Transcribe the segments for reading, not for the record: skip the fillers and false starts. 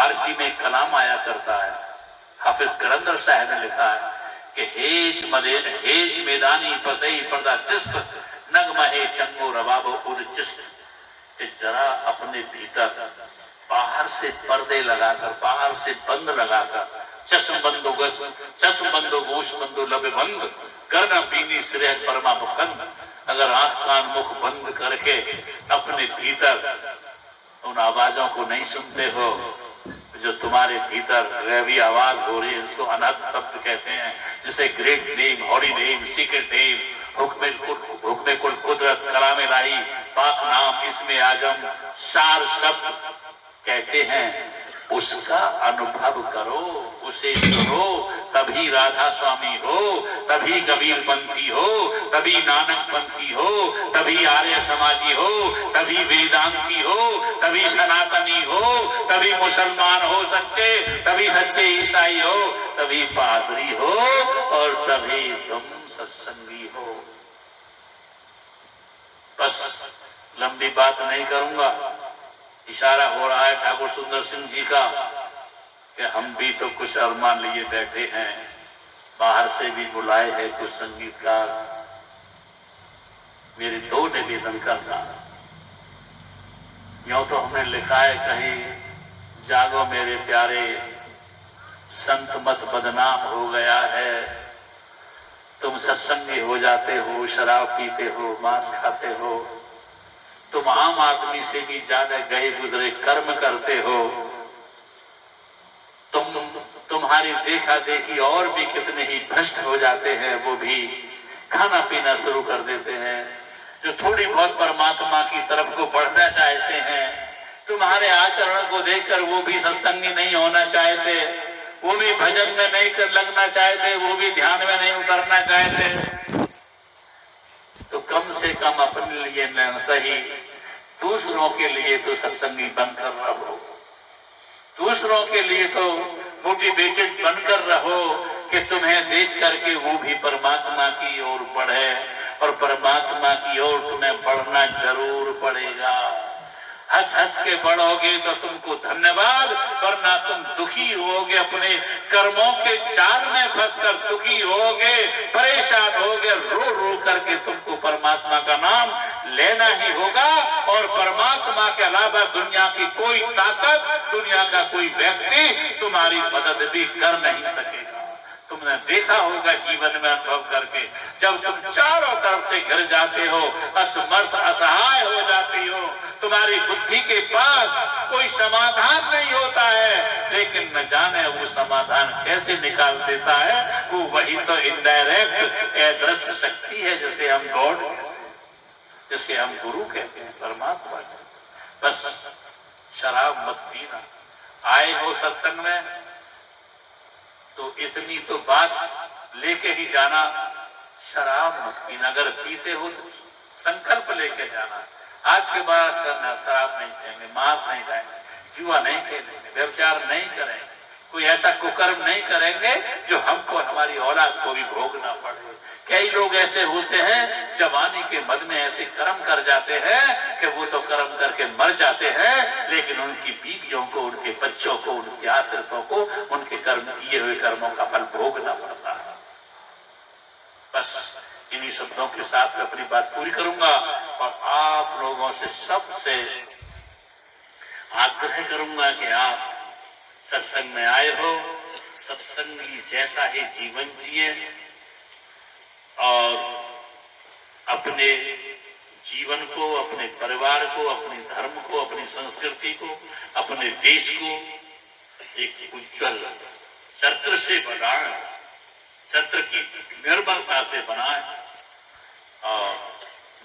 फारसी में एक कलाम आया करता है, हाफिज कलंदर साहब ने लिखा है कि हेज मैदानी फसई पर्दा चिस्त नग महे चंगो रबाबो उद चिस्त, कि जरा अपने भीतर बाहर से पर्दे लगाकर, बाहर से बंद लगाकर, चश्म बंदो गोश बंदो लबे बंद करना बीनी सिरे परमा बुखंद, अगर आंख कान मुख बंद करके अपने भीतर उन आवाजों को नहीं सुनते हो जो तुम्हारे भीतर गैबी आवाज हो रही है, उसको अनहद शब्द कहते हैं, जिसे ग्रेट नेम, हॉली नेम, सीक्रेट नेम, हुक्मे कुल कुदरत, कलाम इलाही, पाक नाम, इसमें आजम, चार शब्द कहते हैं, उसका अनुभव करो, उसे सुनो, तभी राधा स्वामी हो, तभी कबीर पंथी हो, तभी नानक पंथी हो, तभी आर्य समाजी हो, तभी वेदांती हो, तभी सनातनी हो, तभी मुसलमान हो सच्चे, तभी सच्चे ईसाई हो, तभी पादरी हो, और तभी तुम सत्संगी हो। बस लंबी बात नहीं करूंगा, इशारा हो रहा है ठाकुर सुंदर सिंह जी का कि हम भी तो कुछ अरमान लिए बैठे हैं, बाहर से भी बुलाए हैं कुछ संगीतकार। मेरे दो निवेदन करना, यूं तो हमने लिखा है कहीं, जागो मेरे प्यारे संत मत बदनाम हो गया है, तुम सत्संगी हो जाते हो, शराब पीते हो, मांस खाते हो, तुम आम आदमी से भी ज्यादा गए गुजरे कर्म करते हो, तुम्हारी देखा देखी और भी कितने ही भ्रष्ट हो जाते हैं, वो भी खाना पीना शुरू कर देते हैं, जो थोड़ी बहुत परमात्मा की तरफ को बढ़ना चाहते हैं, तुम्हारे आचरण को देखकर वो भी सत्संगी नहीं होना चाहते, वो भी भजन में नहीं कर लगना चाहते, वो भी ध्यान में नहीं उतरना चाहते, तो कम से कम अपने लिए न सही, दूसरों के लिए तो सत्संगी बनकर रहो, दूसरों के लिए तो मोटिवेटेड बनकर रहो कि तुम्हें देख करके वो भी परमात्मा की ओर बढ़े, और परमात्मा की ओर तुम्हें बढ़ना जरूर पड़ेगा। हंस हंस के बढ़ोगे तो तुमको धन्यवाद, वरना तुम दुखी होगे, अपने कर्मों के जाल में फंसकर दुखी होगे, परेशान होगे, रो रो करके तुमको परमात्मा का नाम लेना ही होगा, और परमात्मा के अलावा दुनिया की कोई ताकत, दुनिया का कोई व्यक्ति तुम्हारी मदद भी कर नहीं सकेगा। तुमने देखा होगा जीवन में अनुभव करके, जब तुम चारों तरफ से घिर जाते हो, असमर्थ असहाय हो जाती हो, तुम्हारी बुद्धि के पास कोई समाधान नहीं होता है, लेकिन न जाने वो समाधान कैसे निकाल देता है, वो वही तो इनडायरेक्ट अदृश्य शक्ति है, जिसे हम गॉड, जिसे हम गुरु कहते हैं, परमात्मा। बस शराब मत पीना, आए हो सत्संग में तो इतनी तो बात लेके ही जाना, शराब मत पीना, अगर पीते हो तो संकल्प लेके जाना, आज के बाद शराब नहीं पिएंगे, मांस नहीं खाएंगे, जुआ नहीं खेलेंगे, व्यभिचार नहीं करेंगे, कोई ऐसा कुकर्म नहीं करेंगे जो हमको, हमारी औलाद को भी भोगना पड़े। कई लोग ऐसे होते हैं जवानी के मद में ऐसे कर्म कर जाते हैं कि वो तो कर्म करके मर जाते हैं, लेकिन उनकी बीवियों को, उनके बच्चों को, उनके आश्रितों को उनके कर्म किए हुए कर्मों का फल भोगना पड़ता है। बस इन्हीं शब्दों के साथ मैं अपनी बात पूरी करूंगा, और आप लोगों से सबसे आग्रह करूंगा कि आप सत्संग में आए हो, सत्संगी जैसा ही जीवन जिए, और अपने जीवन को, अपने परिवार को, अपने धर्म को, अपनी संस्कृति को, अपने देश को एक उज्जवल चरित्र से बनाए, चरित्र की निर्मलता से बनाए। और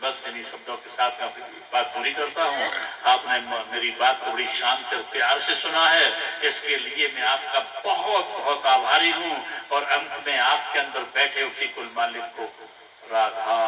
बस इन्हीं शब्दों के साथ मैं अपनी बात पूरी करता हूँ। आपने मेरी बात को बड़ी शांत और प्यार से सुना है, इसके लिए मैं आपका बहुत बहुत आभारी हूँ, और अंत में आपके अंदर बैठे उसी कुल मालिक को राधा